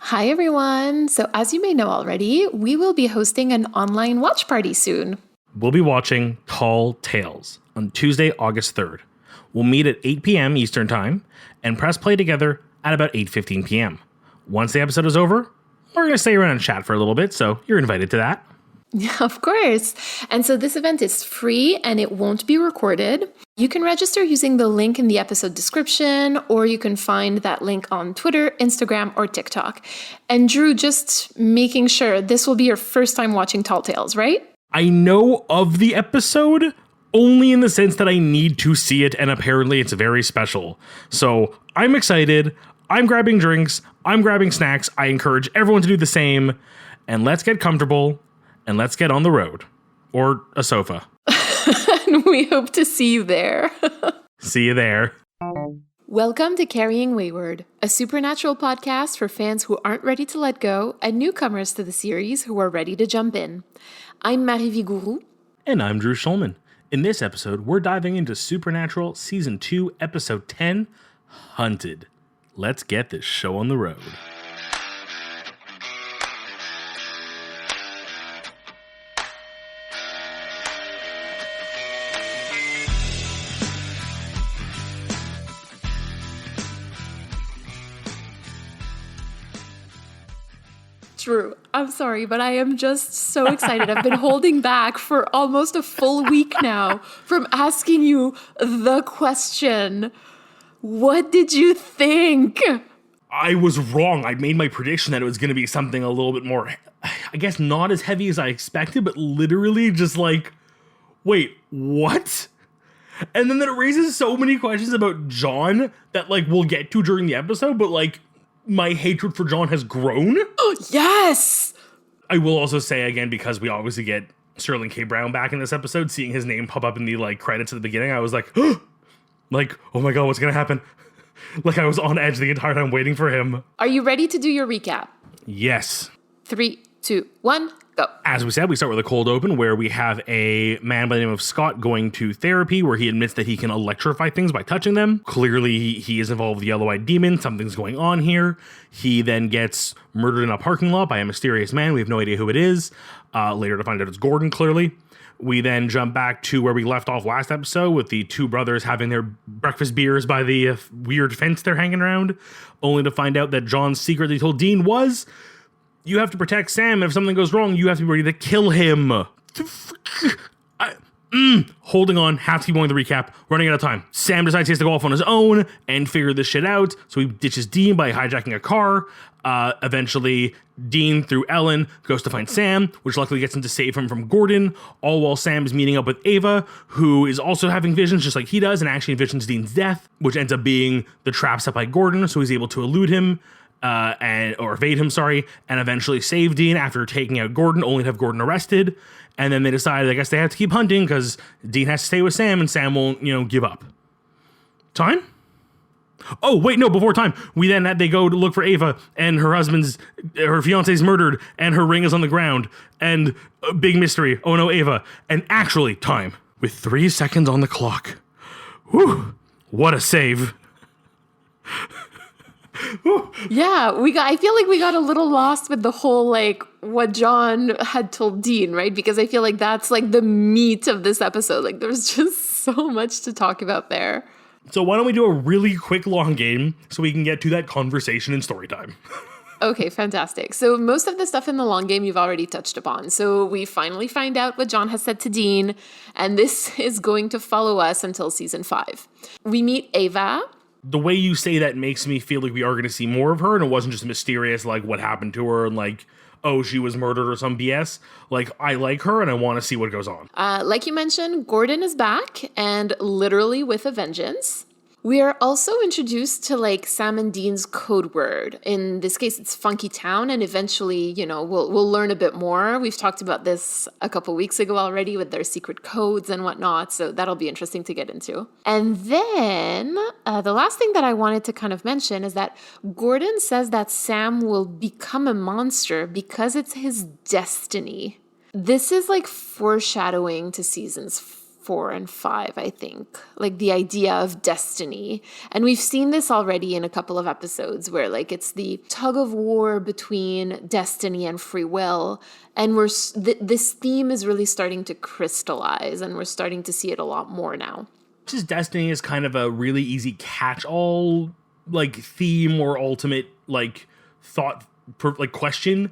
Hi, everyone. So, as you may know already, we will be hosting an online watch party soon. We'll be watching Tall Tales on Tuesday, August 3rd. We'll meet at 8 p.m. Eastern Time and press play together at about 8:15 p.m. Once the episode is over, we're going to stay around and chat for a little bit, so you're invited to that. Yeah, of course. And so this event is free and it won't be recorded. You can register using the link in the episode description, or you can find that link on Twitter, Instagram, or TikTok. And Drew, just making sure this will be your first time watching Tall Tales, right? I know of the episode only in the sense that I need to see it, and apparently it's very special. So I'm excited. I'm grabbing drinks. I'm grabbing snacks. I encourage everyone to do the same. And let's get comfortable. And let's get on the road. Or a sofa. And we hope to see you there. See you there. Welcome to Carrying Wayward, a supernatural podcast for fans who aren't ready to let go and newcomers to the series who are ready to jump in. I'm Marie Vigourou. And I'm Drew Schulman. In this episode, we're diving into Supernatural Season 2, Episode 10, Hunted. Let's get this show on the road. Drew, I'm sorry, but I am just so excited. I've been holding back for almost a full week now from asking you the question. What did you think? I was wrong. I made my prediction that it was going to be something a little bit more, I guess not as heavy as I expected, but literally just like, wait, what? And then it raises so many questions about John that like we'll get to during the episode, but like my hatred for John has grown. Yes! I will also say again, because we obviously get Sterling K. Brown back in this episode, seeing his name pop up in the like credits at the beginning, I was like, like, oh my God, what's going to happen? Like I was on edge the entire time waiting for him. Are you ready to do your recap? Yes. 3, 2, 1, go. As we said, we start with a cold open where we have a man by the name of Scott going to therapy where he admits that he can electrify things by touching them. Clearly, he is involved with the Yellow-Eyed Demon. Something's going on here. He then gets murdered in a parking lot by a mysterious man. We have no idea who it is. Later to find out it's Gordon, clearly. We then jump back to where we left off last episode with the two brothers having their breakfast beers by the weird fence they're hanging around, only to find out that John's secret that he told Dean was, you have to protect Sam. If something goes wrong, you have to be ready to kill him. Holding on, have to keep going with the recap. Running out of time. Sam decides he has to go off on his own and figure this shit out. So he ditches Dean by hijacking a car. Eventually, Dean, through Ellen, goes to find Sam, which luckily gets him to save him from Gordon, all while Sam is meeting up with Ava, who is also having visions just like he does, and actually envisions Dean's death, which ends up being the trap set by Gordon, so he's able to elude him. Or evade him, and eventually save Dean after taking out Gordon, only to have Gordon arrested. And then they decided, I guess they have to keep hunting because Dean has to stay with Sam and Sam won't, give up. Time? Oh, wait, no, before time. They go to look for Ava and her fiance's murdered and her ring is on the ground and a big mystery. Oh no, Ava. And actually time with 3 seconds on the clock. Whew, what a save. Yeah, I feel like we got a little lost with the whole, like, what John had told Dean, right? Because I feel like that's, like, the meat of this episode. Like, there's just so much to talk about there. So why don't we do a really quick long game so we can get to that conversation in story time? Okay, fantastic. So most of the stuff in the long game you've already touched upon. So we finally find out what John has said to Dean, and this is going to follow us until season 5. We meet Ava. The way you say that makes me feel like we are going to see more of her, and it wasn't just mysterious, like, what happened to her, and, like, oh, she was murdered or some BS. Like, I like her, and I want to see what goes on. Like you mentioned, Gordon is back, and literally with a vengeance. We are also introduced to, like, Sam and Dean's code word. In this case, it's Funky Town, and eventually, we'll learn a bit more. We've talked about this a couple weeks ago already with their secret codes and whatnot, so that'll be interesting to get into. And then, the last thing that I wanted to kind of mention is that Gordon says that Sam will become a monster because it's his destiny. This is, like, foreshadowing to seasons 4 and 5, I think. Like the idea of destiny. And we've seen this already in a couple of episodes where like it's the tug of war between destiny and free will. And this theme is really starting to crystallize, and we're starting to see it a lot more now. Just destiny is kind of a really easy catch-all like theme or ultimate like thought like question.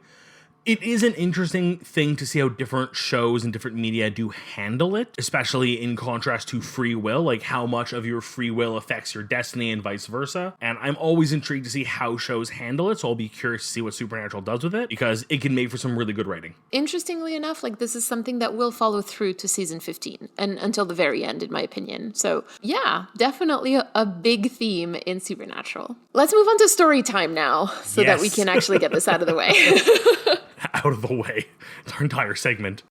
It is an interesting thing to see how different shows and different media do handle it, especially in contrast to free will, like how much of your free will affects your destiny and vice versa. And I'm always intrigued to see how shows handle it, so I'll be curious to see what Supernatural does with it, because it can make for some really good writing. Interestingly enough, like this is something that will follow through to season 15 and until the very end, in my opinion. So yeah, definitely a big theme in Supernatural. Let's move on to story time now so that we can actually get this out of the way. Out of the way. It's our entire segment.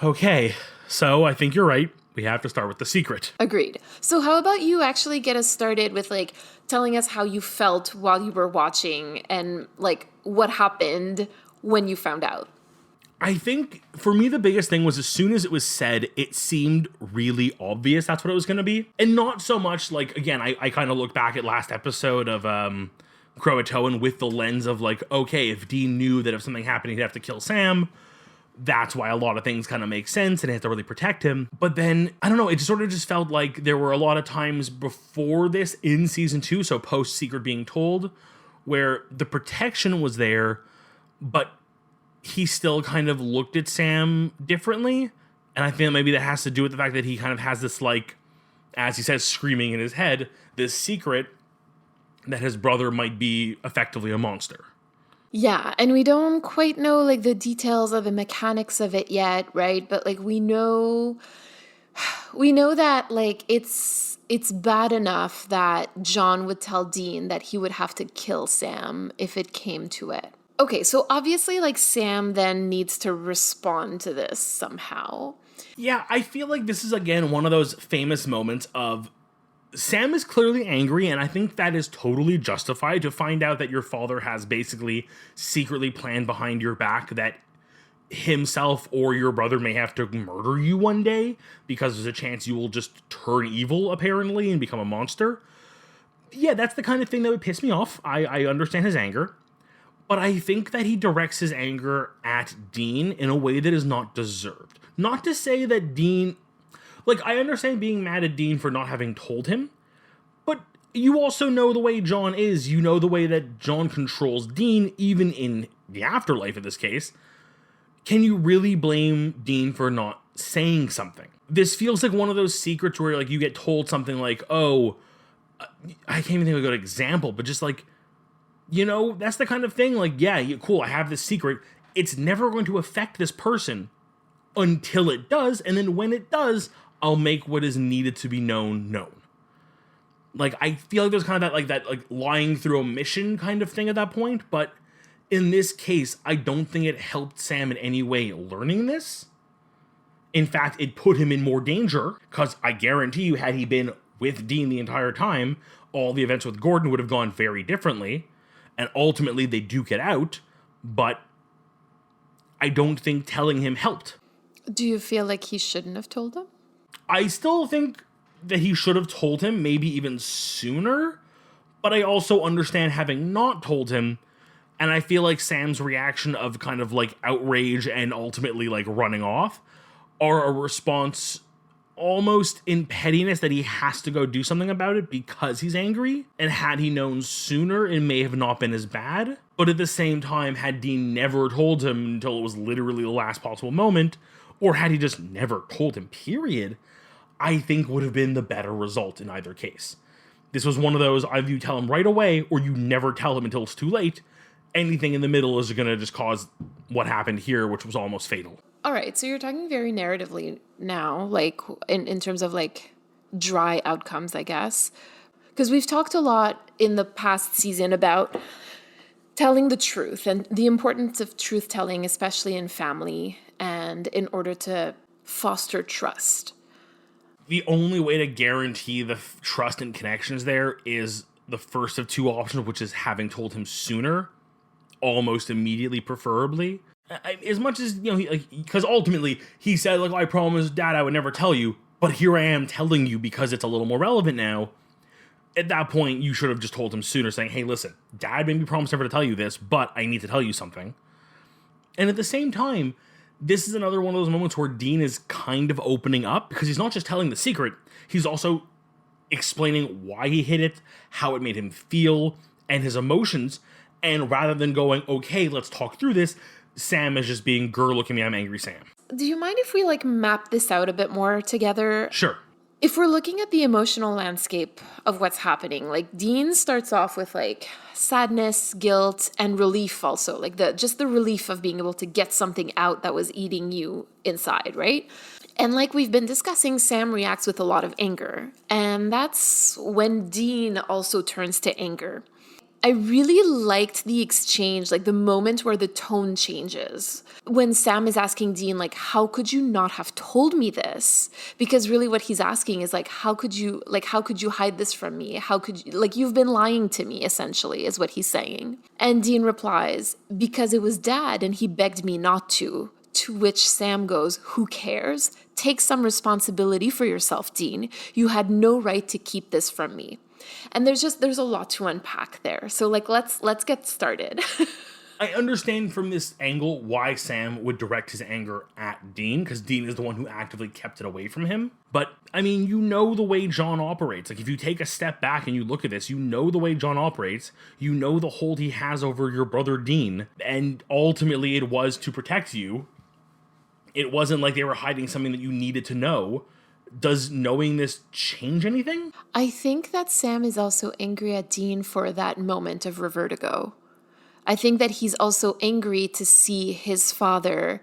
Okay, so I think you're right. We have to start with The Secret. Agreed. So how about you actually get us started with like telling us how you felt while you were watching and like what happened when you found out? I think for me, the biggest thing was as soon as it was said, it seemed really obvious that's what it was going to be. And not so much like, again, I kind of look back at last episode of Croatoan with the lens of like, okay, if Dean knew that if something happened, he'd have to kill Sam. That's why a lot of things kind of make sense and he has to really protect him. But then, I don't know, it just sort of just felt like there were a lot of times before this in season 2, so post Secret being told, where the protection was there, but he still kind of looked at Sam differently. And I think maybe that has to do with the fact that he kind of has this like, as he says, screaming in his head, this secret that his brother might be effectively a monster. Yeah, and we don't quite know like the details of the mechanics of it yet, right? But like we know that like it's bad enough that John would tell Dean that he would have to kill Sam if it came to it. Okay, so obviously like Sam then needs to respond to this somehow. Yeah, I feel like this is again one of those famous moments of Sam is clearly angry, and I think that is totally justified to find out that your father has basically secretly planned behind your back that himself or your brother may have to murder you one day because there's a chance you will just turn evil, apparently, and become a monster. Yeah, that's the kind of thing that would piss me off. I understand his anger, but I think that he directs his anger at Dean in a way that is not deserved. Not to say that Dean... Like, I understand being mad at Dean for not having told him, but you also know the way John is. You know the way that John controls Dean, even in the afterlife in this case. Can you really blame Dean for not saying something? This feels like one of those secrets where like you get told something like, oh, I can't even think of a good example, but just like, you know, that's the kind of thing like, yeah, cool, I have this secret. It's never going to affect this person until it does, and then when it does, I'll make what is needed to be known. Like, I feel like there's kind of that lying through omission kind of thing at that point, but in this case, I don't think it helped Sam in any way learning this. In fact, it put him in more danger, because I guarantee you, had he been with Dean the entire time, all the events with Gordon would have gone very differently, and ultimately they duke it out, but I don't think telling him helped. Do you feel like he shouldn't have told him? I still think that he should have told him, maybe even sooner, but I also understand having not told him, and I feel like Sam's reaction of kind of like outrage and ultimately like running off are a response almost in pettiness that he has to go do something about it because he's angry, and had he known sooner, it may have not been as bad, but at the same time, had Dean never told him until it was literally the last possible moment, or had he just never told him, period, I think would have been the better result in either case. This was one of those, either you tell him right away, or you never tell him until it's too late. Anything in the middle is going to just cause what happened here, which was almost fatal. All right, so you're talking very narratively now, like in terms of like dry outcomes, I guess. Because we've talked a lot in the past season about telling the truth and the importance of truth telling, especially in family and in order to foster trust. The only way to guarantee the trust and connections there is the first of two options, which is having told him sooner, almost immediately, preferably. As much as, because ultimately he said, like, I promised Dad I would never tell you, but here I am telling you because it's a little more relevant now. At that point, you should have just told him sooner, saying, hey, listen, Dad made me promise never to tell you this, but I need to tell you something. And at the same time, this is another one of those moments where Dean is kind of opening up, because he's not just telling the secret, he's also explaining why he hid it, how it made him feel, and his emotions. And rather than going, okay, let's talk through this, Sam is just being, girl, look at me, I'm angry Sam. Do you mind if we map this out a bit more together? Sure. If we're looking at the emotional landscape of what's happening, Dean starts off with sadness, guilt, and relief also, just the relief of being able to get something out that was eating you inside, right? And like we've been discussing, Sam reacts with a lot of anger. And that's when Dean also turns to anger. I really liked the exchange, the moment where the tone changes. When Sam is asking Dean, how could you not have told me this? Because really what he's asking is how could you hide this from me? How could you, you've been lying to me, essentially, is what he's saying. And Dean replies, because it was Dad and he begged me not to. To which Sam goes, who cares? Take some responsibility for yourself, Dean. You had no right to keep this from me. And there's a lot to unpack there. So let's get started. I understand from this angle why Sam would direct his anger at Dean, because Dean is the one who actively kept it away from him. But, the way John operates. If you take a step back and you look at this, the way John operates. The hold he has over your brother Dean. And ultimately it was to protect you. It wasn't like they were hiding something that you needed to know. Does knowing this change anything? I think that Sam is also angry at Dean for that moment of revertigo. I think that he's also angry to see his father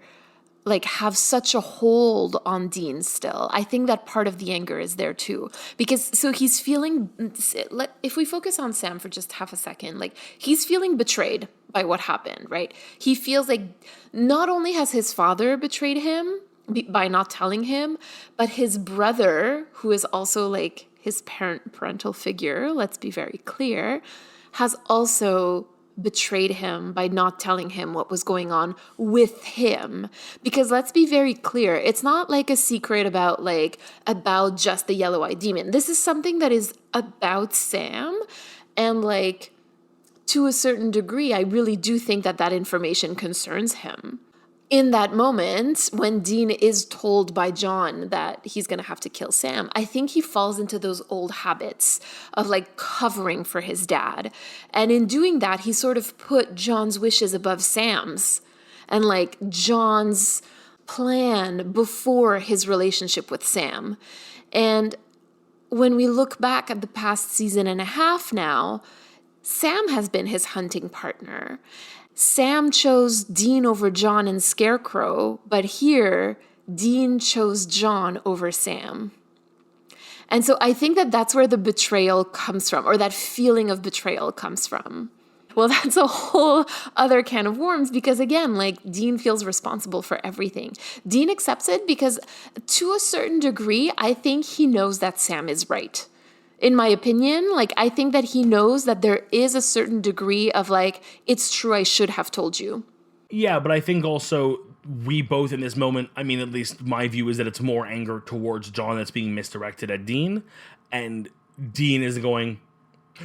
have such a hold on Dean still. I think that part of the anger is there too. Because so he's feeling, if we focus on Sam for just half a second, he's feeling betrayed by what happened, right? He feels not only has his father betrayed him by not telling him, but his brother, who is also his parental figure, let's be very clear, has also betrayed him by not telling him what was going on with him. Because let's be very clear, it's not a secret about just the yellow-eyed demon. This is something that is about Sam, and to a certain degree, I really do think that information concerns him. In that moment, when Dean is told by John that he's going to have to kill Sam, I think he falls into those old habits of covering for his dad. And in doing that, he sort of put John's wishes above Sam's and John's plan before his relationship with Sam. And when we look back at the past season and a half now, Sam has been his hunting partner. Sam chose Dean over John and Scarecrow, but here, Dean chose John over Sam. And so I think that's where the betrayal comes from, or that feeling of betrayal comes from. Well, that's a whole other can of worms because, again, Dean feels responsible for everything. Dean accepts it because, to a certain degree, I think he knows that Sam is right. In my opinion, I think that he knows that there is a certain degree of it's true, I should have told you. Yeah, but I think also we both in this moment, at least my view is that it's more anger towards John that's being misdirected at Dean. And Dean is going,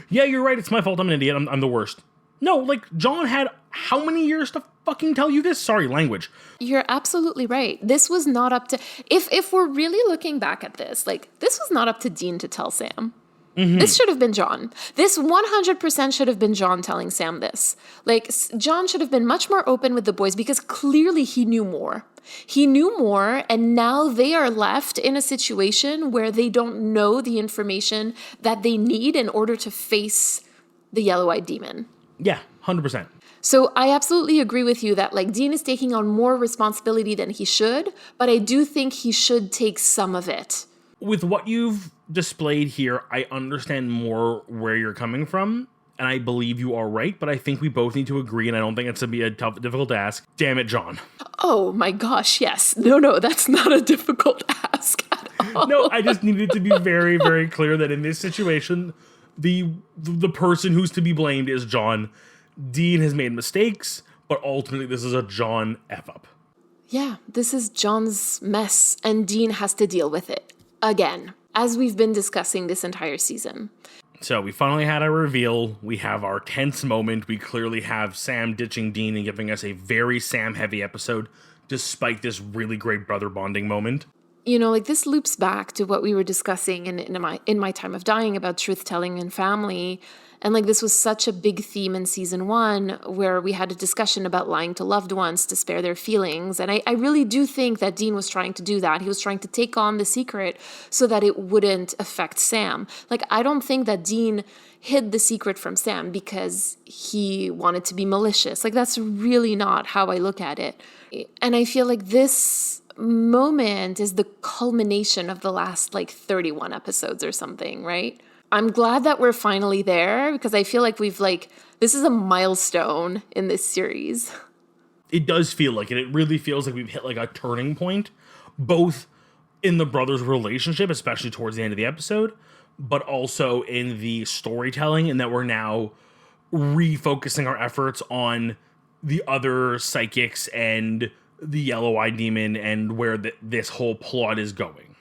yeah, you're right, it's my fault, I'm an idiot, I'm the worst. No, John had how many years to fucking tell you this? Sorry, language. You're absolutely right. This was not up to, if we're really looking back at this, this was not up to Dean to tell Sam. Mm-hmm. This should have been John. This 100% should have been John telling Sam this. John should have been much more open with the boys because clearly he knew more. He knew more, and now they are left in a situation where they don't know the information that they need in order to face the yellow-eyed demon. Yeah, 100%. So I absolutely agree with you that Dean is taking on more responsibility than he should, but I do think he should take some of it. With what you've displayed here, I understand more where you're coming from, and I believe you are right, but I think we both need to agree, and I don't think it's going to be difficult to ask. Damn it, John. Oh my gosh, yes. No, that's not a difficult ask at all. No, I just needed to be very, very clear that in this situation, the person who's to be blamed is John. Dean has made mistakes, but ultimately this is a John F-up. Yeah, this is John's mess, and Dean has to deal with it. Again, as we've been discussing this entire season. So we finally had a reveal. We have our tense moment. We clearly have Sam ditching Dean and giving us a very Sam-heavy episode, despite this really great brother bonding moment. You know, like this loops back to what we were discussing in my time of dying about truth-telling and family. And like this was such a big theme in season 1 where we had a discussion about lying to loved ones to spare their feelings. And I really do think that Dean was trying to do that. He was trying to take on the secret so that it wouldn't affect Sam. Like, I don't think that Dean hid the secret from Sam because he wanted to be malicious. Like, that's really not how I look at it. And I feel like this moment is the culmination of the last like 31 episodes or something, right? I'm glad that we're finally there because I feel like this is a milestone in this series. It does feel like it. It really feels like we've hit like a turning point, both in the brothers' relationship, especially towards the end of the episode, but also in the storytelling, and that we're now refocusing our efforts on the other psychics and the yellow-eyed demon and where this whole plot is going.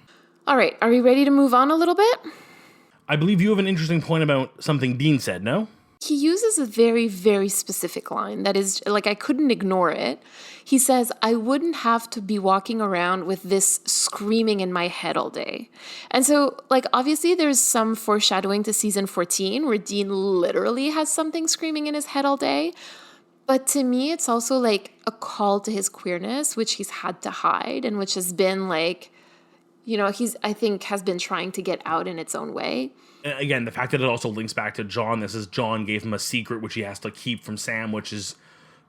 All right, are we ready to move on a little bit? I believe you have an interesting point about something Dean said, no? He uses a very, very specific line that is, like, I couldn't ignore it. He says, I wouldn't have to be walking around with this screaming in my head all day. And so, like, obviously there's some foreshadowing to season 14 where Dean literally has something screaming in his head all day. But to me, it's also, like, a call to his queerness, which he's had to hide and which has been, like, you know, I think has been trying to get out in its own way. Again, the fact that it also links back to John. This is John gave him a secret which he has to keep from Sam, which is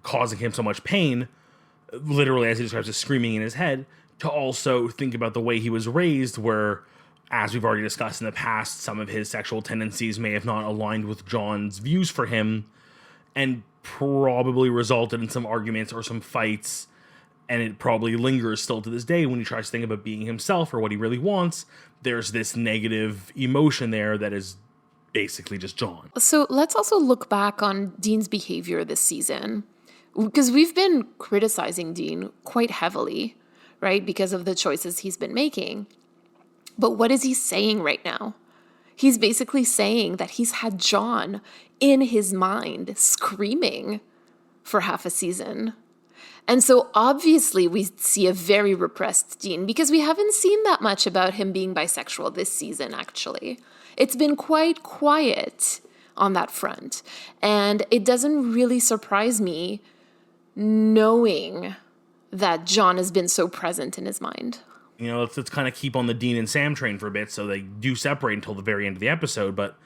causing him so much pain, literally as he describes it, screaming in his head, to also think about the way he was raised where, as we've already discussed in the past, some of his sexual tendencies may have not aligned with John's views for him and probably resulted in some arguments or some fights. And it probably lingers still to this day when he tries to think about being himself or what he really wants. There's this negative emotion there that is basically just John. So let's also look back on Dean's behavior this season, because we've been criticizing Dean quite heavily, right, because of the choices he's been making. But what is he saying right now? He's basically saying that he's had John in his mind screaming for half a season. And so obviously we see a very repressed Dean because we haven't seen that much about him being bisexual this season, actually. It's been quite quiet on that front. And it doesn't really surprise me knowing that John has been so present in his mind. You know, let's kind of keep on the Dean and Sam train for a bit, so they do separate until the very end of the episode, but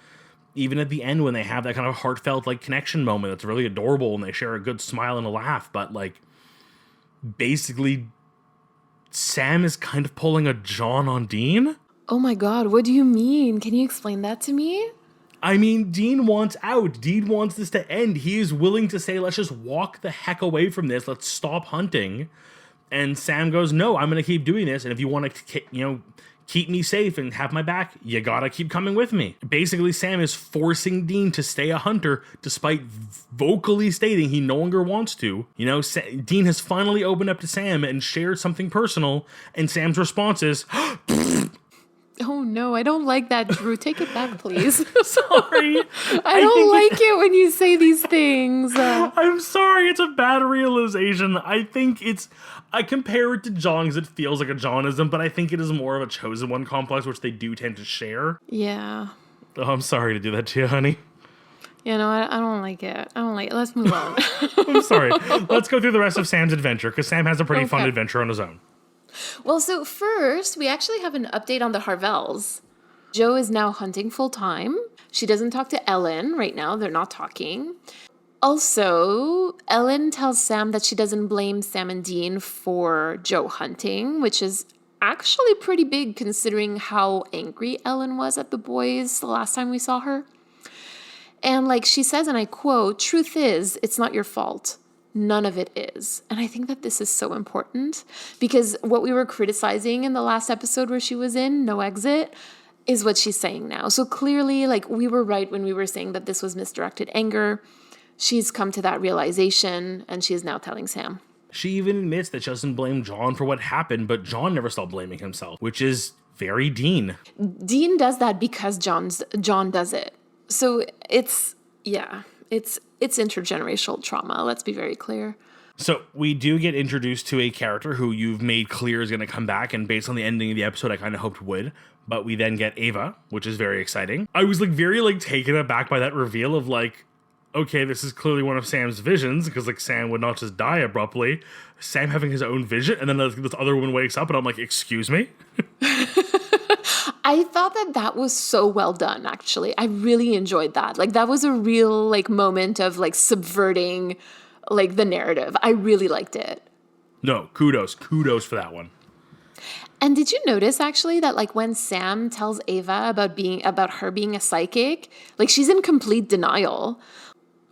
even at the end when they have that kind of heartfelt like connection moment that's really adorable and they share a good smile and a laugh, but like basically Sam is kind of pulling a John on Dean. Oh my God, what do you mean? Can you explain that to me? I mean, Dean wants out. Dean wants this to end. He is willing to say, let's just walk the heck away from this. Let's stop hunting. And Sam goes, no, I'm going to keep doing this. And if you want to, keep me safe and have my back, you got to keep coming with me. Basically, Sam is forcing Dean to stay a hunter despite vocally stating he no longer wants to. You know, Dean has finally opened up to Sam and shared something personal. And Sam's response is, oh no, I don't like that, Drew. Take it back, please. Sorry. I don't like it when you say these things. I'm sorry, it's a bad realization. I compare it to John because it feels like a Johnism, but I think it is more of a chosen one complex, which they do tend to share. Yeah. Oh, I'm sorry to do that to you, honey. You know, I don't like it. Let's move on. I'm sorry. Let's go through the rest of Sam's adventure, because Sam has a pretty fun adventure on his own. Well, so first, we actually have an update on the Harvells. Jo is now hunting full-time. She doesn't talk to Ellen right now. They're not talking. Also, Ellen tells Sam that she doesn't blame Sam and Dean for Jo hunting, which is actually pretty big considering how angry Ellen was at the boys the last time we saw her. And like she says, and I quote, "Truth is, it's not your fault. None of it is." And I think that this is so important because what we were criticizing in the last episode where she was in, No Exit, is what she's saying now. So clearly, like, we were right when we were saying that this was misdirected anger. she's come to that realization and she is now telling Sam. She even admits that she doesn't blame John for what happened, but John never stopped blaming himself, which is very Dean. Dean does that because John does it. So it's intergenerational trauma. Let's be very clear. So we do get introduced to a character who you've made clear is going to come back, and based on the ending of the episode, I kind of hoped would. But we then get Ava, which is very exciting. I was like very like taken aback by that reveal of like, okay, this is clearly one of Sam's visions, because like Sam would not just die abruptly. Sam having his own vision, and then this other woman wakes up, and I'm like, excuse me? I thought that was so well done, actually. I really enjoyed that. Like, that was a real like moment of like subverting like the narrative. I really liked it. No, kudos for that one. And did you notice actually that like when Sam tells Ava about her being a psychic, like she's in complete denial.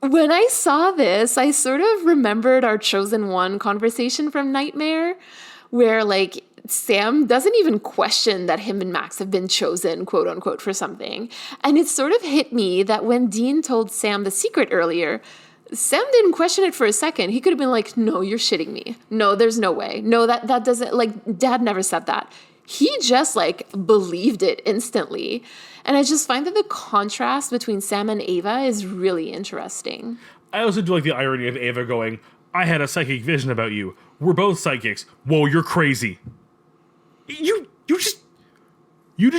When I saw this, I sort of remembered our Chosen One conversation from Nightmare, where like Sam doesn't even question that him and Max have been chosen, quote unquote, for something. And it sort of hit me that when Dean told Sam the secret earlier, Sam didn't question it for a second. He could have been like, no, you're shitting me. No, there's no way. No, that doesn't, like, Dad never said that. He just, like, believed it instantly. And I just find that the contrast between Sam and Ava is really interesting. I also do like the irony of Ava going, I had a psychic vision about you. We're both psychics. Whoa, you're crazy. You just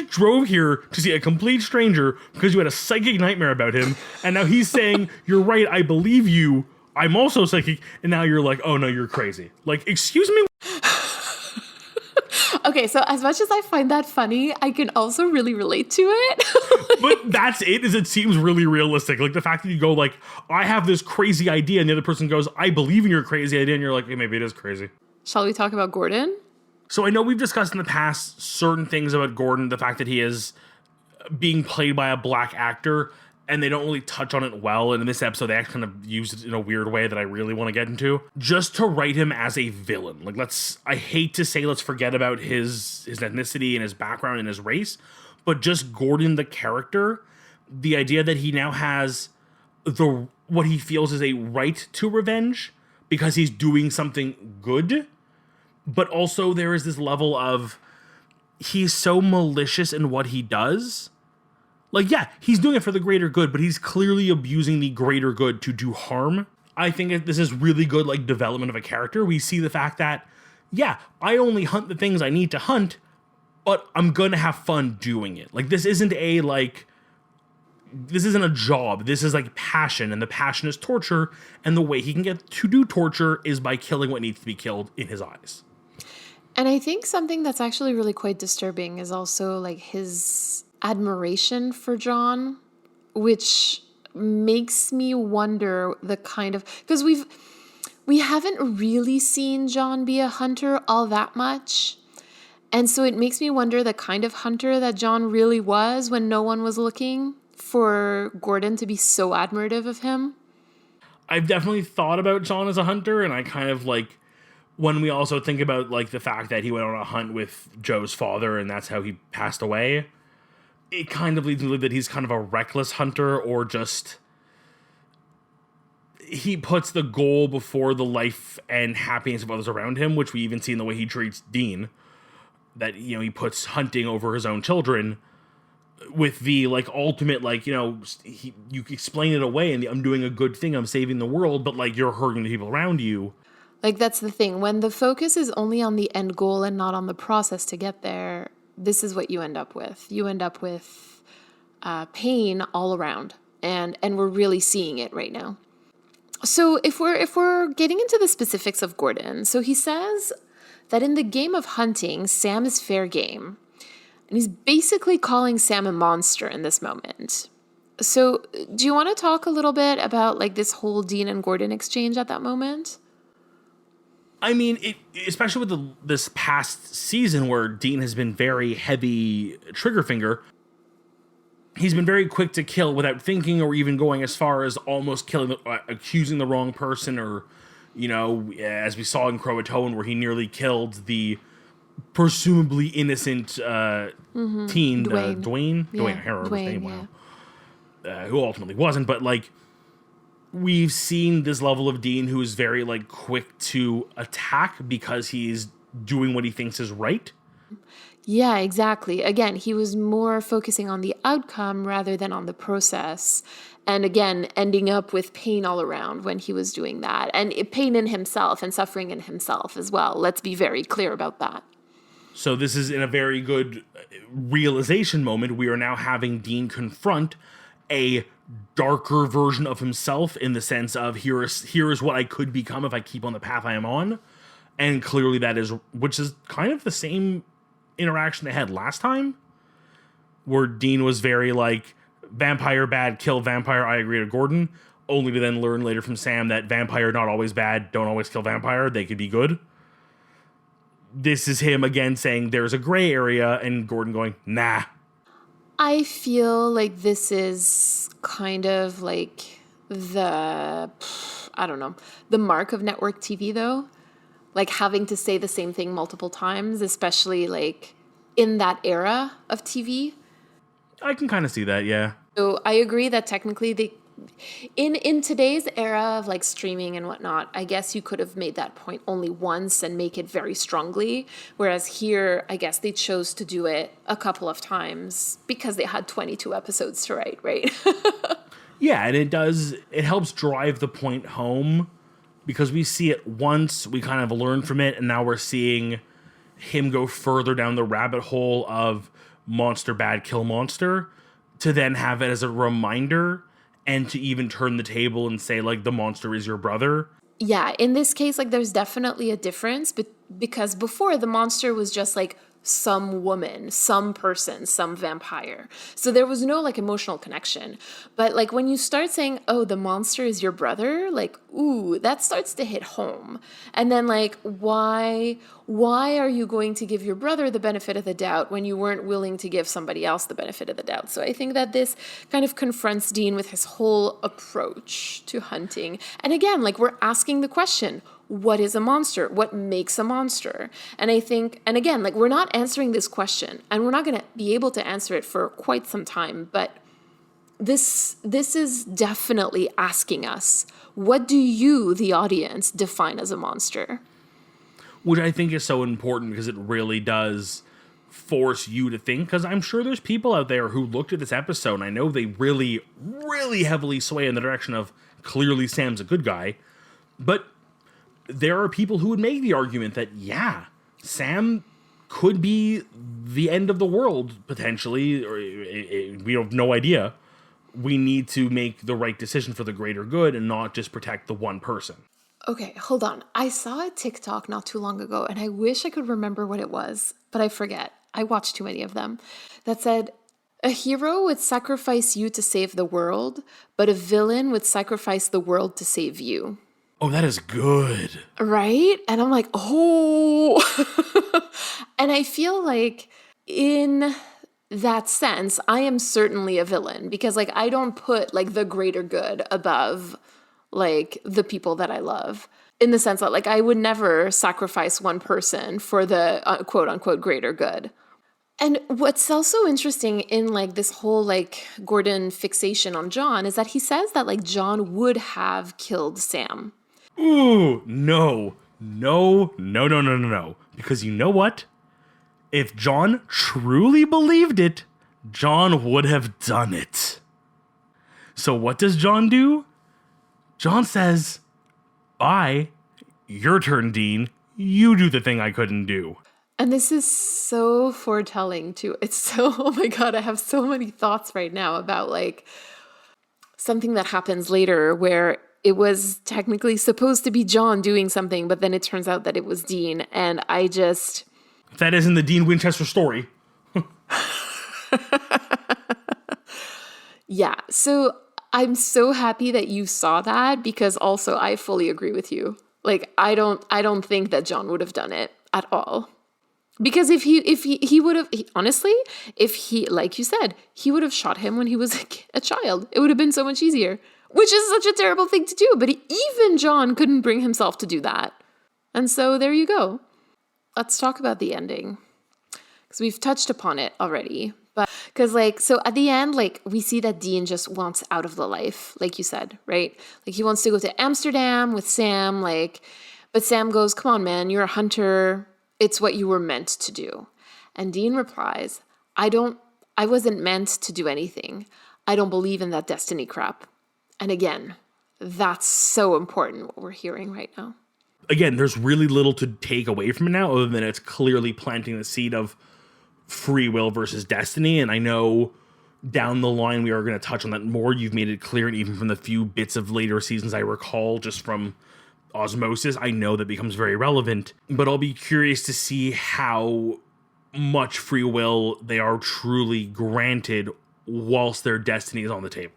drove here to see a complete stranger because you had a psychic nightmare about him, and now he's saying, you're right, I believe you, I'm also psychic, and now you're like, oh no, you're crazy. Like, excuse me? Okay, so as much as I find that funny, I can also really relate to it. But that's it, is it seems really realistic. Like, the fact that you go like, I have this crazy idea, and the other person goes, I believe in your crazy idea, and you're like, hey, maybe it is crazy. Shall we talk about Gordon? So I know we've discussed in the past certain things about Gordon, the fact that he is being played by a black actor, and they don't really touch on it well. And in this episode, they actually kind of use it in a weird way that I really want to get into. Just to write him as a villain. Like, I hate to say let's forget about his ethnicity and his background and his race, but just Gordon the character, the idea that he now has what he feels is a right to revenge because he's doing something good. But also there is this level of he's so malicious in what he does. Like, yeah, he's doing it for the greater good, but he's clearly abusing the greater good to do harm. I think this is really good, like, development of a character. We see the fact that, yeah, I only hunt the things I need to hunt, but I'm going to have fun doing it. Like, this isn't a job. This is like passion, and the passion is torture, and the way he can get to do torture is by killing what needs to be killed in his eyes. And I think something that's actually really quite disturbing is also like his admiration for John, which makes me wonder the kind of, because we haven't really seen John be a hunter all that much. And so it makes me wonder the kind of hunter that John really was when no one was looking, for Gordon to be so admirative of him. I've definitely thought about John as a hunter, and I kind of like, when we also think about like the fact that he went on a hunt with Joe's father and that's how he passed away, it kind of leads me to believe that he's kind of a reckless hunter, or just he puts the goal before the life and happiness of others around him, which we even see in the way he treats Dean, that, you know, he puts hunting over his own children with the like ultimate, like, you know, you explain it away and I'm doing a good thing, I'm saving the world, but like you're hurting the people around you. Like, that's the thing. When the focus is only on the end goal and not on the process to get there, this is what you end up with. You end up with pain all around, and we're really seeing it right now. So if we're getting into the specifics of Gordon, so he says that in the game of hunting, Sam is fair game, and he's basically calling Sam a monster in this moment. So do you want to talk a little bit about like this whole Dean and Gordon exchange at that moment? I mean, especially with this past season where Dean has been very heavy trigger finger, he's been very quick to kill without thinking, or even going as far as almost killing, accusing the wrong person, or, you know, as we saw in Croatoan, where he nearly killed the presumably innocent teen, Dwayne. Dwayne, I can't remember his name, wow. Who ultimately wasn't, but like, we've seen this level of Dean who is very like quick to attack because he's doing what he thinks is right. Yeah, exactly. Again, he was more focusing on the outcome rather than on the process. And again, ending up with pain all around when he was doing that. And pain in himself and suffering in himself as well. Let's be very clear about that. So this is in a very good realization moment. We are now having Dean confront a darker version of himself in the sense of here is what I could become if I keep on the path I am on. And clearly that is, which is kind of the same interaction they had last time, where Dean was very like, vampire bad, kill vampire, I agree to Gordon, only to then learn later from Sam that vampire not always bad, don't always kill vampire, they could be good. This is him again saying there's a gray area, and Gordon going, nah. I feel like this is kind of like the mark of network TV though. Like having to say the same thing multiple times, especially like in that era of TV. I can kind of see that, yeah. So I agree that technically in today's era of like streaming and whatnot, I guess you could have made that point only once and make it very strongly. Whereas here, I guess they chose to do it a couple of times because they had 22 episodes to write, right? Yeah, and it helps drive the point home because we see it once, we kind of learn from it, and now we're seeing him go further down the rabbit hole of monster bad, kill monster, to then have it as a reminder and to even turn the table and say, like, the monster is your brother. Yeah, in this case, like, there's definitely a difference, but because before the monster was just like some woman, some person, some vampire. So there was no like emotional connection. But like when you start saying, oh, the monster is your brother, like, ooh, that starts to hit home. And then like, why are you going to give your brother the benefit of the doubt when you weren't willing to give somebody else the benefit of the doubt? So I think that this kind of confronts Dean with his whole approach to hunting. And again, like we're asking the question, what is a monster? What makes a monster? And I think, and again, like we're not answering this question and we're not going to be able to answer it for quite some time, but this is definitely asking us, what do you, the audience, define as a monster? Which I think is so important because it really does force you to think, because I'm sure there's people out there who looked at this episode and I know they really, really heavily sway in the direction of clearly Sam's a good guy, but there are people who would make the argument that, yeah, Sam could be the end of the world, potentially, or we have no idea. We need to make the right decision for the greater good and not just protect the one person. Okay, hold on. I saw a TikTok not too long ago, and I wish I could remember what it was, but I forget. I watched too many of them. That said, a hero would sacrifice you to save the world, but a villain would sacrifice the world to save you. Oh, that is good. Right? And I'm like, oh. And I feel like in that sense, I am certainly a villain because like I don't put like the greater good above like the people that I love, in the sense that like I would never sacrifice one person for the quote unquote greater good. And what's also interesting in like this whole like Gordon fixation on John is that he says that like John would have killed Sam. Ooh, no. Because you know what? If John truly believed it, John would have done it. So what does John do? John says, bye, your turn, Dean. You do the thing I couldn't do. And this is so foretelling too. It's so, oh my God, I have so many thoughts right now about like something that happens later where it was technically supposed to be John doing something, but then it turns out that it was Dean. And I just... That isn't the Dean Winchester story. Yeah, so I'm so happy that you saw that because also I fully agree with you. Like, I don't think that John would have done it at all. Because if he would have, honestly, if he, like you said, he would have shot him when he was a child. It would have been so much easier. Which is such a terrible thing to do, but even John couldn't bring himself to do that. And so there you go. Let's talk about the ending. Because we've touched upon it already. But Because, like, so at the end, like, we see that Dean just wants out of the life, like you said, right? Like, he wants to go to Amsterdam with Sam, like, but Sam goes, come on, man, you're a hunter. It's what you were meant to do. And Dean replies, I wasn't meant to do anything. I don't believe in that destiny crap. And again, that's so important what we're hearing right now. Again, there's really little to take away from it now, other than it's clearly planting the seed of free will versus destiny. And I know down the line we are going to touch on that more. You've made it clear, and even from the few bits of later seasons I recall, just from osmosis, I know that becomes very relevant. But I'll be curious to see how much free will they are truly granted whilst their destiny is on the table.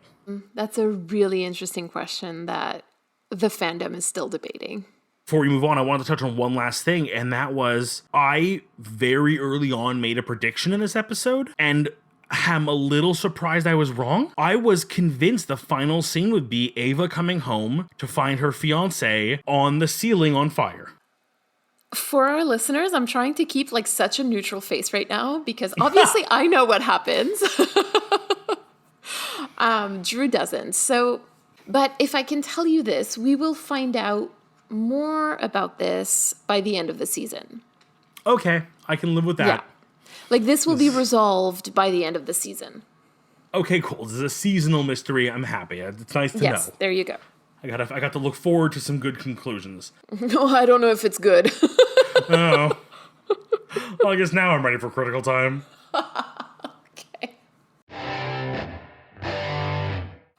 That's a really interesting question that the fandom is still debating. Before we move on, I wanted to touch on one last thing, and that was I very early on made a prediction in this episode, and I'm a little surprised I was wrong. I was convinced the final scene would be Ava coming home to find her fiancé on the ceiling on fire. For our listeners, I'm trying to keep like such a neutral face right now because obviously I know what happens. Drew doesn't. So, but if I can tell you this, we will find out more about this by the end of the season. Okay, I can live with that. Yeah. Like this will be resolved by the end of the season. Okay, cool. This is a seasonal mystery. I'm happy. It's nice to know. Yes, there you go. I got to look forward to some good conclusions. No, I don't know if it's good. Oh. Well, I guess now I'm ready for critical time. Okay.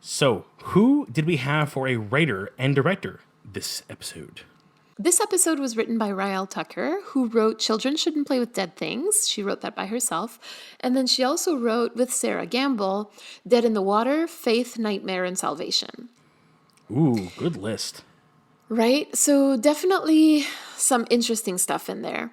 So, who did we have for a writer and director this episode? This episode was written by Rael Tucker, who wrote Children Shouldn't Play with Dead Things. She wrote that by herself. And then she also wrote with Sarah Gamble, Dead in the Water, Faith, Nightmare, and Salvation. Ooh, good list. Right? So definitely some interesting stuff in there.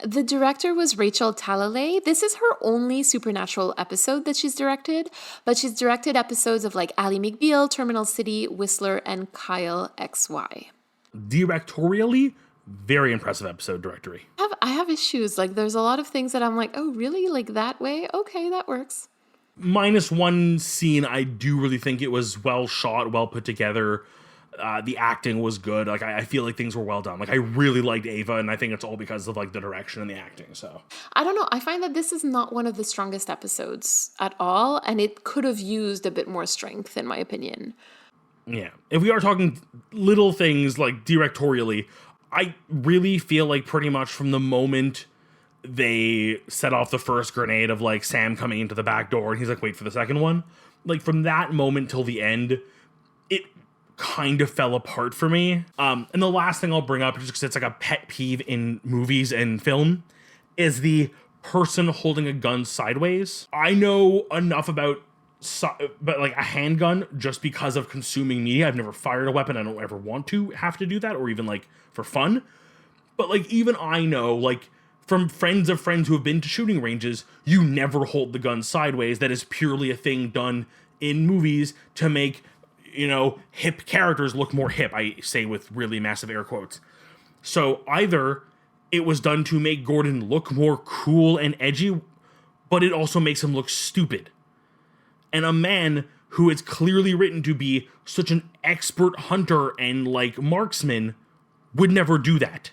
The director was Rachel Talalay. This is her only Supernatural episode that she's directed, but she's directed episodes of like Ally McBeal, Terminal City, Whistler, and Kyle XY. Directorially, very impressive episode directory. I have issues. Like there's a lot of things that I'm like, oh, really? Like that way? Okay, that works. Minus one scene, I do really think it was well shot, well put together. The acting was good. Like I feel like things were well done. Like I really liked Ava, and I think it's all because of like the direction and the acting. So I don't know. I find that this is not one of the strongest episodes at all, and it could have used a bit more strength, in my opinion. yeah, if we are talking little things like directorially, I really feel like pretty much from the moment they set off the first grenade of like Sam coming into the back door, and he's like, wait for the second one. Like from that moment till the end, it kind of fell apart for me. And the last thing I'll bring up, just because it's like a pet peeve in movies and film, is the person holding a gun sideways. I know enough about but like a handgun just because of consuming media. I've never fired a weapon. I don't ever want to have to do that, or even like for fun. But like even I know, like from friends of friends who have been to shooting ranges, you never hold the gun sideways. That is purely a thing done in movies to make, you know, hip characters look more hip. I say with really massive air quotes. So either it was done to make Gordon look more cool and edgy, but it also makes him look stupid. And a man who is clearly written to be such an expert hunter and like marksman would never do that.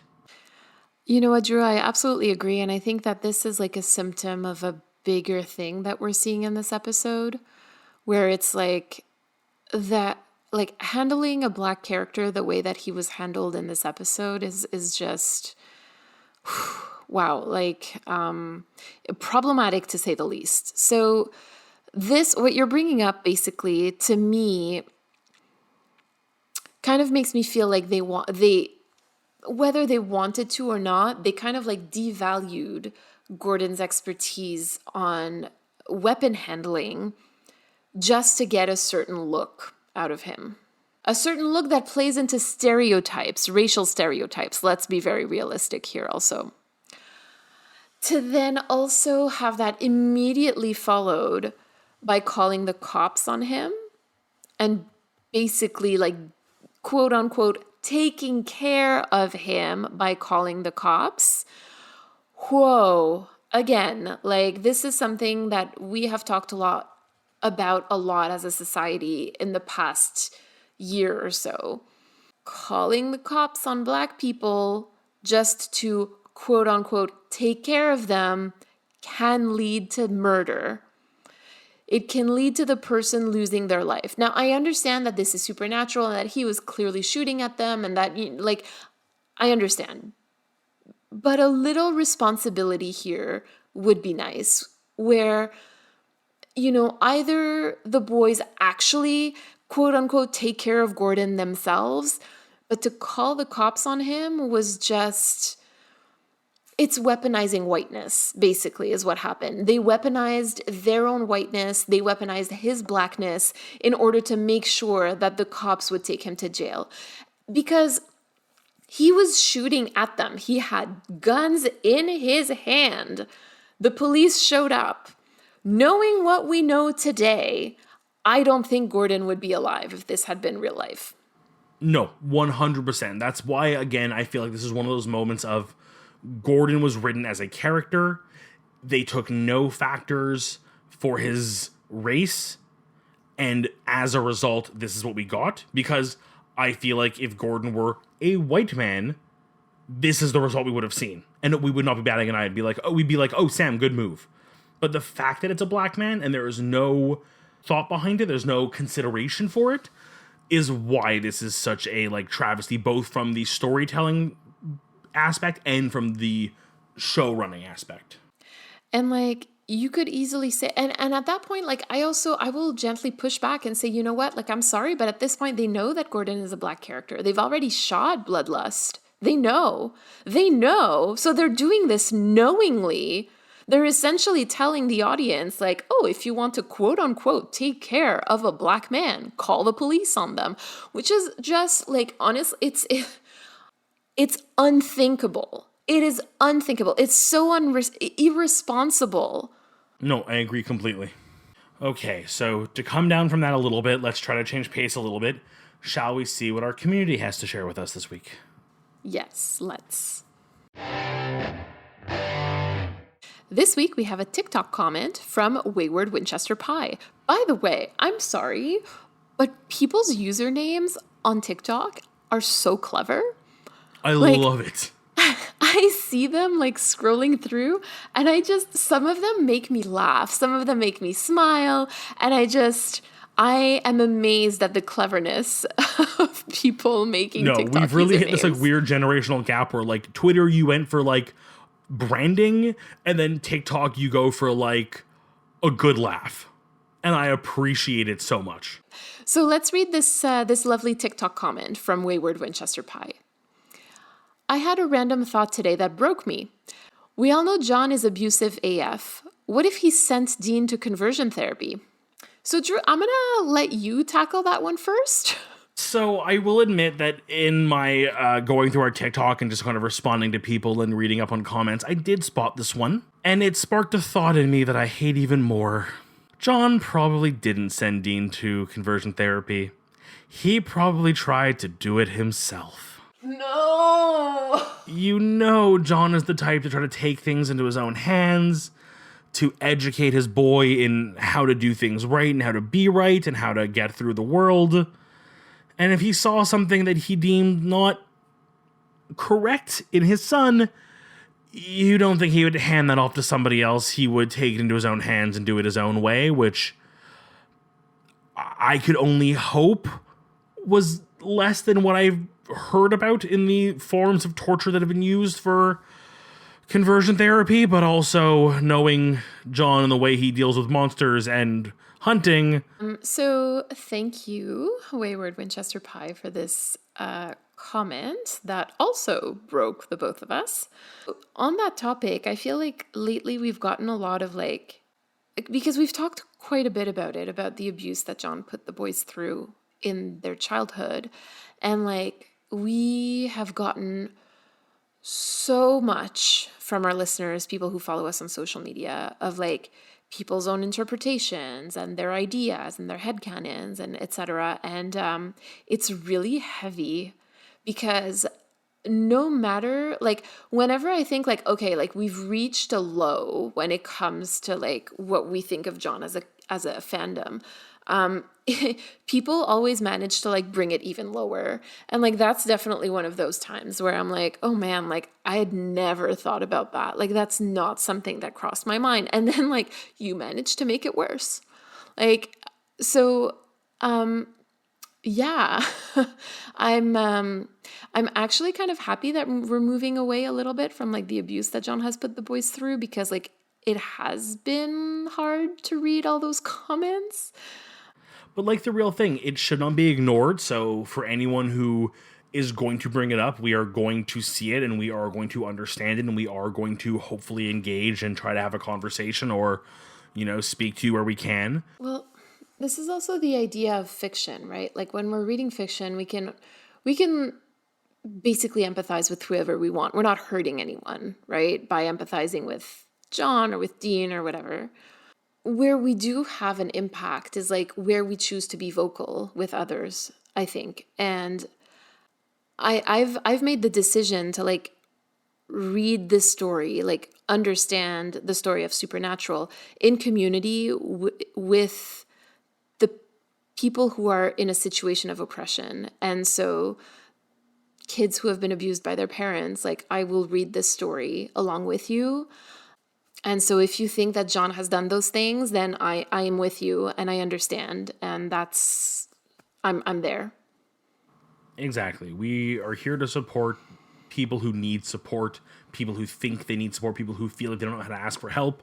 You know what, Drew? I absolutely agree. And I think that this is like a symptom of a bigger thing that we're seeing in this episode, where it's like that, like handling a Black character the way that he was handled in this episode is just, wow, like problematic to say the least. So this, what you're bringing up basically to me kind of makes me feel like whether they wanted to or not, they kind of like devalued Gordon's expertise on weapon handling just to get a certain look out of him. A certain look that plays into stereotypes, racial stereotypes. Let's be very realistic here also. To then also have that immediately followed by calling the cops on him and basically like quote unquote taking care of him by calling the cops. Whoa. again, like this is something that we have talked a lot as a society in the past year or so. Calling the cops on Black people just to quote unquote take care of them can lead to murder. It can lead to the person losing their life. Now, I understand that this is supernatural and that he was clearly shooting at them and that, like, I understand. But a little responsibility here would be nice, where, either the boys actually, quote unquote, take care of Gordon themselves, but to call the cops on him was just, it's weaponizing whiteness, basically, is what happened. They weaponized their own whiteness, they weaponized his Blackness in order to make sure that the cops would take him to jail. Because he was shooting at them. He had guns in his hand. The police showed up. Knowing what we know today, I don't think Gordon would be alive if this had been real life. No, 100%. That's why, again, I feel like this is one of those moments of Gordon was written as a character. They took no factors for his race. And as a result, this is what we got. Because I feel like if Gordon were a white man, this is the result we would have seen. And we would not be batting an eye. We'd be like, oh, Sam, good move. But the fact that it's a Black man and there is no thought behind it, there's no consideration for it, is why this is such a travesty, both from the storytelling aspect and from the show running aspect. And you could easily say, and at that point, I will gently push back and say, you know what, I'm sorry, but at this point they know that Gordon is a Black character. They've already shot Bloodlust. They know, so they're doing this knowingly. They're essentially telling the audience, oh, if you want to quote unquote take care of a Black man, call the police on them, which is just honestly, it's unthinkable. It is unthinkable. It's so irresponsible. No, I agree completely. Okay, so to come down from that a little bit, let's try to change pace a little bit. Shall we see what our community has to share with us this week? Yes, let's. This week we have a TikTok comment from Wayward Winchester Pie. By the way, I'm sorry, but people's usernames on TikTok are so clever. I love it. I see them scrolling through and some of them make me laugh. Some of them make me smile. And I am amazed at the cleverness of people making TikTok we've really hit usernames. this weird generational gap where Twitter, you went for branding, and then TikTok, you go for a good laugh. And I appreciate it so much. So let's read this lovely TikTok comment from Wayward Winchester Pie. I had a random thought today that broke me. We all know John is abusive AF. What if he sent Dean to conversion therapy? So Drew, I'm going to let you tackle that one first. So I will admit that in my going through our TikTok and just kind of responding to people and reading up on comments, I did spot this one. And it sparked a thought in me that I hate even more. John probably didn't send Dean to conversion therapy. He probably tried to do it himself. No! You know John is the type to try to take things into his own hands, to educate his boy in how to do things right and how to be right and how to get through the world. And if he saw something that he deemed not correct in his son, you don't think he would hand that off to somebody else. He would take it into his own hands and do it his own way, which I could only hope was less than what I've heard about in the forms of torture that have been used for conversion therapy, but also knowing John and the way he deals with monsters and hunting. So thank you, Wayward Winchester Pie, for this comment that also broke the both of us. On that topic, I feel like lately we've gotten a lot of because we've talked quite a bit about it, about the abuse that John put the boys through in their childhood. And we have gotten so much from our listeners, people who follow us on social media, of people's own interpretations and their ideas and their headcanons and etc. And it's really heavy because no matter, like, whenever I think, like, okay, like, we've reached a low when it comes to, like, what we think of John as a fandom, um, people always manage to, like, bring it even lower. And, like, that's definitely one of those times where I'm like, oh man, like, I had never thought about that. Like, that's not something that crossed my mind. And then, like, you managed to make it worse. Like, so, yeah, I'm actually kind of happy that we're moving away a little bit from, like, the abuse that John has put the boys through, because, like, it has been hard to read all those comments. But like the real thing, it should not be ignored. So for anyone who is going to bring it up, we are going to see it and we are going to understand it and we are going to hopefully engage and try to have a conversation or, speak to you where we can. Well, this is also the idea of fiction, right? Like, when we're reading fiction, we can basically empathize with whoever we want. We're not hurting anyone, right? By empathizing with John or with Dean or whatever. Where we do have an impact is, like, where we choose to be vocal with others, I think. And I've made the decision to, like, read this story, like, understand the story of Supernatural in community with the people who are in a situation of oppression. And so kids who have been abused by their parents, like, I will read this story along with you. And so if you think that John has done those things, then I am with you and I understand. And I'm there. Exactly. We are here to support people who need support, people who think they need support, people who feel like they don't know how to ask for help.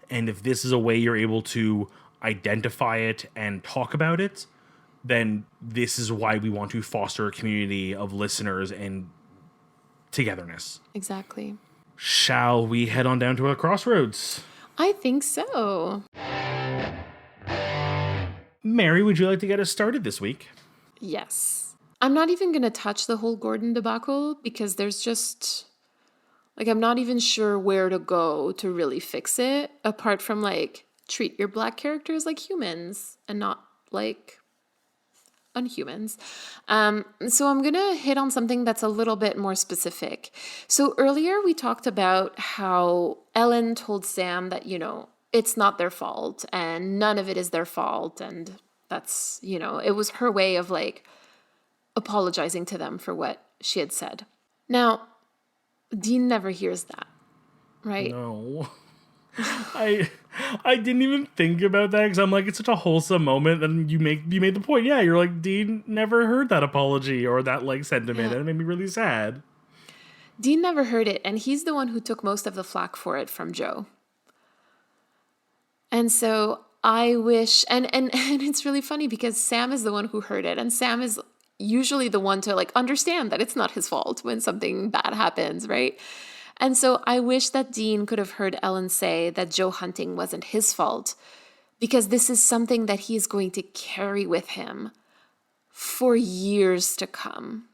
And if this is a way you're able to identify it and talk about it, then this is why we want to foster a community of listeners and togetherness. Exactly. Shall we head on down to a crossroads? I think so. Mary, would you like to get us started this week? Yes. I'm not even going to touch the whole Gordon debacle because there's just, like, I'm not even sure where to go to really fix it, apart from, like, treat your Black characters like humans and not like unhumans. So I'm going to hit on something that's a little bit more specific. So earlier we talked about how Ellen told Sam that, it's not their fault and none of it is their fault. And that's, it was her way of, like, apologizing to them for what she had said. Now, Dean never hears that, right? No. I didn't even think about that because I'm like, it's such a wholesome moment. And you made the point. Yeah, you're like, Dean never heard that apology or that, like, sentiment. And it made me really sad. Dean never heard it, and he's the one who took most of the flack for it from Joe. And so I wish, and it's really funny because Sam is the one who heard it, and Sam is usually the one to, like, understand that it's not his fault when something bad happens, right? And so I wish that Dean could have heard Ellen say that Joe hunting wasn't his fault, because this is something that he is going to carry with him for years to come.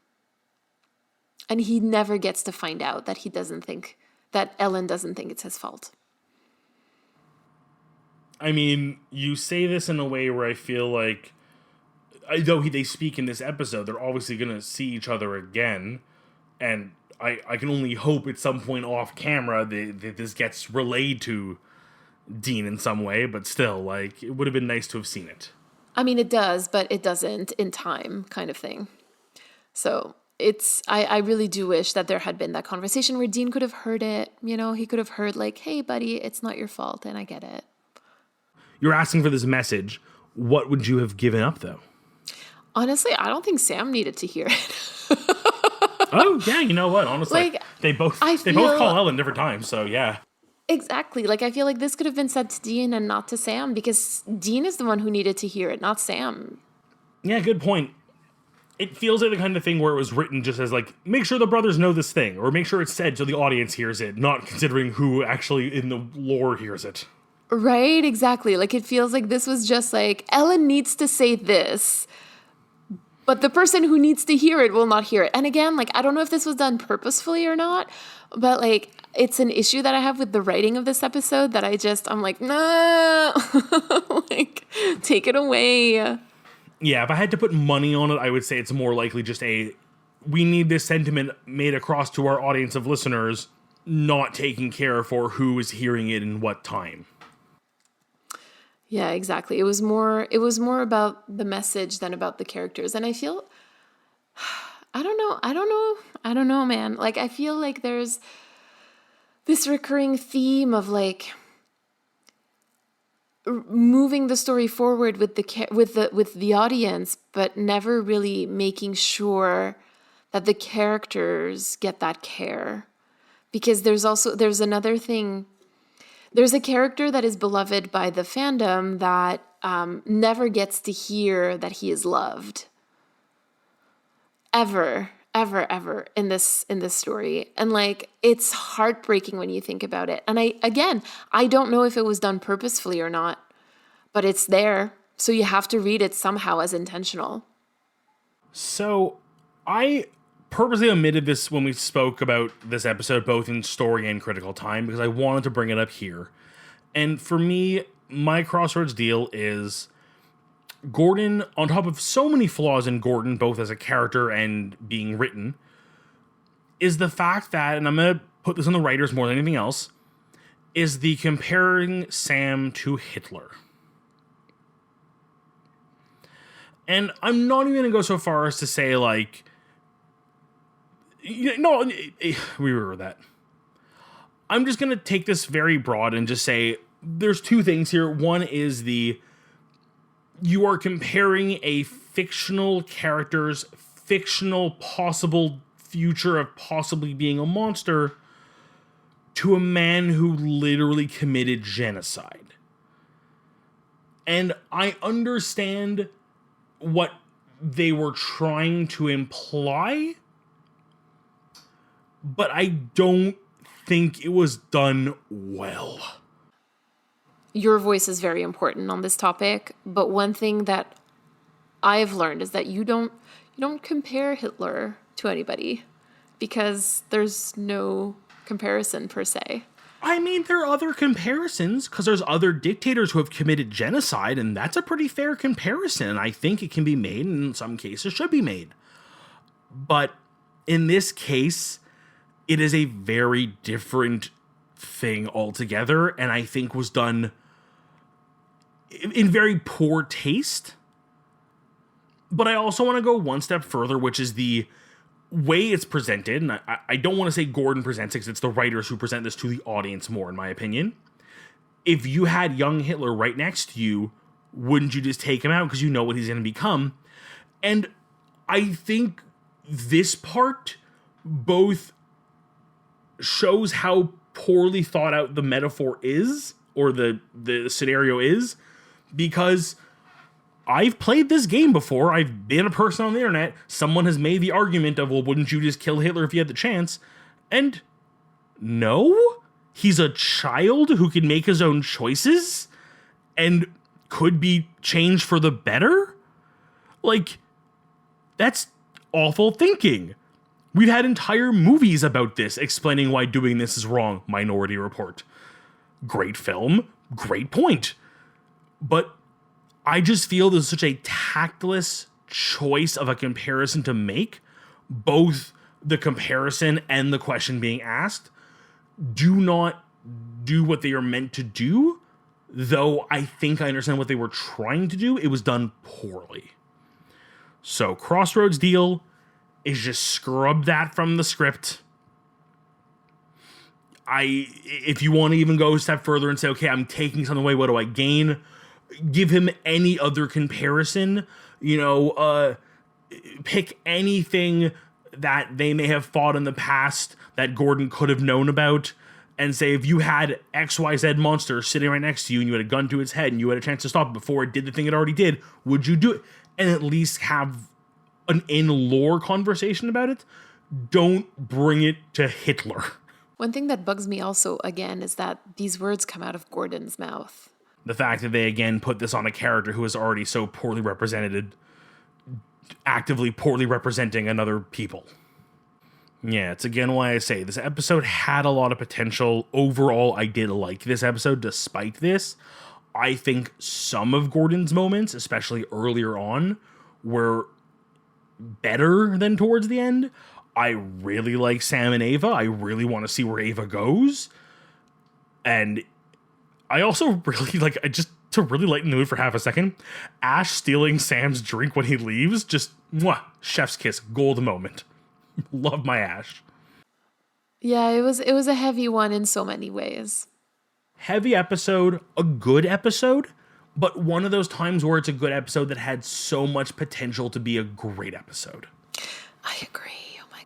And he never gets to find out that Ellen doesn't think it's his fault. I mean, you say this in a way where I feel like, though they speak in this episode, they're obviously going to see each other again. And I can only hope at some point off camera that this gets relayed to Dean in some way. But still, like, it would have been nice to have seen it. I mean, it does, but it doesn't in time, kind of thing. So I really do wish that there had been that conversation where Dean could have heard it. He could have heard, like, hey, buddy, it's not your fault, and I get it. You're asking for this message. What would you have given up, though? Honestly, I don't think Sam needed to hear it. Oh, yeah, you know what? Honestly, like, they both call Ellen different times, so yeah. Exactly. Like, I feel like this could have been said to Dean and not to Sam, because Dean is the one who needed to hear it, not Sam. Yeah, good point. It feels like the kind of thing where it was written just as, like, make sure the brothers know this thing, or make sure it's said so the audience hears it, not considering who actually in the lore hears it. Right? Exactly. Like, it feels like this was just like, Ellen needs to say this, but the person who needs to hear it will not hear it. And again, like, I don't know if this was done purposefully or not, but, like, it's an issue that I have with the writing of this episode that I'm like, no, like, take it away. Yeah, if I had to put money on it, I would say it's more likely just a we need this sentiment made across to our audience of listeners, not taking care for who is hearing it in what time. Yeah, exactly. It was more about the message than about the characters. And I feel I don't know, man. Like I feel like there's this recurring theme of like moving the story forward with the audience, but never really making sure that the characters get that care. Because there's another thing. There's a character that is beloved by the fandom that never gets to hear that he is loved. Ever in this story. And like, it's heartbreaking when you think about it. And I don't know if it was done purposefully or not, but it's there. So you have to read it somehow as intentional. So I purposely omitted this when we spoke about this episode, both in story and critical time, because I wanted to bring it up here. And for me, my Crossroads deal is Gordon, on top of so many flaws in Gordon, both as a character and being written, is the fact that, and I'm going to put this on the writers more than anything else, is the comparing Sam to Hitler. And I'm not even going to go so far as to say, like, no, we were that. I'm just going to take this very broad and just say there's two things here. One is you are comparing a fictional character's fictional possible future of possibly being a monster to a man who literally committed genocide. And I understand what they were trying to imply, but I don't think it was done well. Your voice is very important on this topic, but one thing that I've learned is that you don't compare Hitler to anybody because there's no comparison per se. I mean, there are other comparisons because there's other dictators who have committed genocide, and that's a pretty fair comparison. I think it can be made, and in some cases should be made. But in this case, it is a very different thing altogether, and I think was done in very poor taste. But I also want to go one step further, which is the way it's presented. And I don't want to say Gordon presents it because it's the writers who present this to the audience more, in my opinion. If you had young Hitler right next to you, wouldn't you just take him out because you know what he's going to become? And I think this part both shows how poorly thought out the metaphor is, or the scenario is, because I've played this game before. I've been a person on the internet. Someone has made the argument of, well, wouldn't you just kill Hitler if you had the chance? And no, he's a child who can make his own choices and could be changed for the better. Like, that's awful thinking. We've had entire movies about this explaining why doing this is wrong. Minority Report. Great film, great point. But I just feel this is such a tactless choice of a comparison to make. Both the comparison and the question being asked do not do what they are meant to do, though I think I understand what they were trying to do. It was done poorly. So Crossroads deal is just scrub that from the script. If you want to even go a step further and say, okay, I'm taking something away, what do I gain? Give him any other comparison, pick anything that they may have fought in the past that Gordon could have known about, and say, if you had XYZ monster sitting right next to you and you had a gun to its head and you had a chance to stop it before it did the thing it already did, would you do it? And at least have an in-lore conversation about it. Don't bring it to Hitler. One thing that bugs me also, again, is that these words come out of Gordon's mouth. The fact that they, again, put this on a character who is already so poorly represented, actively poorly representing another people. Yeah, it's again why I say this episode had a lot of potential. Overall, I did like this episode despite this. I think some of Gordon's moments, especially earlier on, were better than towards the end. I really like Sam and Ava. I really want to see where Ava goes. And I also really like, just to really lighten the mood for half a second, Ash stealing Sam's drink when he leaves, just chef's kiss, gold moment. Love my Ash. Yeah, it was a heavy one in so many ways. Heavy episode, a good episode, but one of those times where it's a good episode that had so much potential to be a great episode. I agree. Oh my.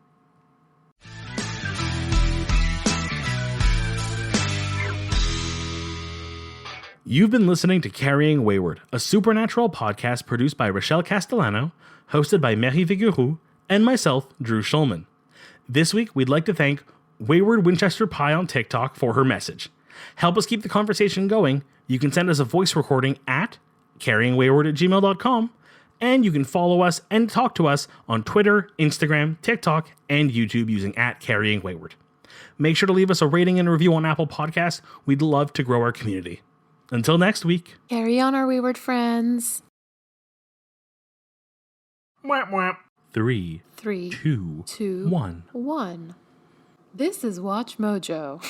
You've been listening to Carrying Wayward, a supernatural podcast produced by Rochelle Castellano, hosted by Marie Vigouroux, and myself, Drew Schulman. This week, we'd like to thank Wayward Winchester Pie on TikTok for her message. Help us keep the conversation going. You can send us a voice recording at carryingwayward@gmail.com, and you can follow us and talk to us on Twitter, Instagram, TikTok, and YouTube using @carryingwayward. Make sure to leave us a rating and a review on Apple Podcasts. We'd love to grow our community. Until next week. Carry on, our wayward friends. Whap, whap. 3, 3, 2, 2, 1. 1. This is Watch Mojo.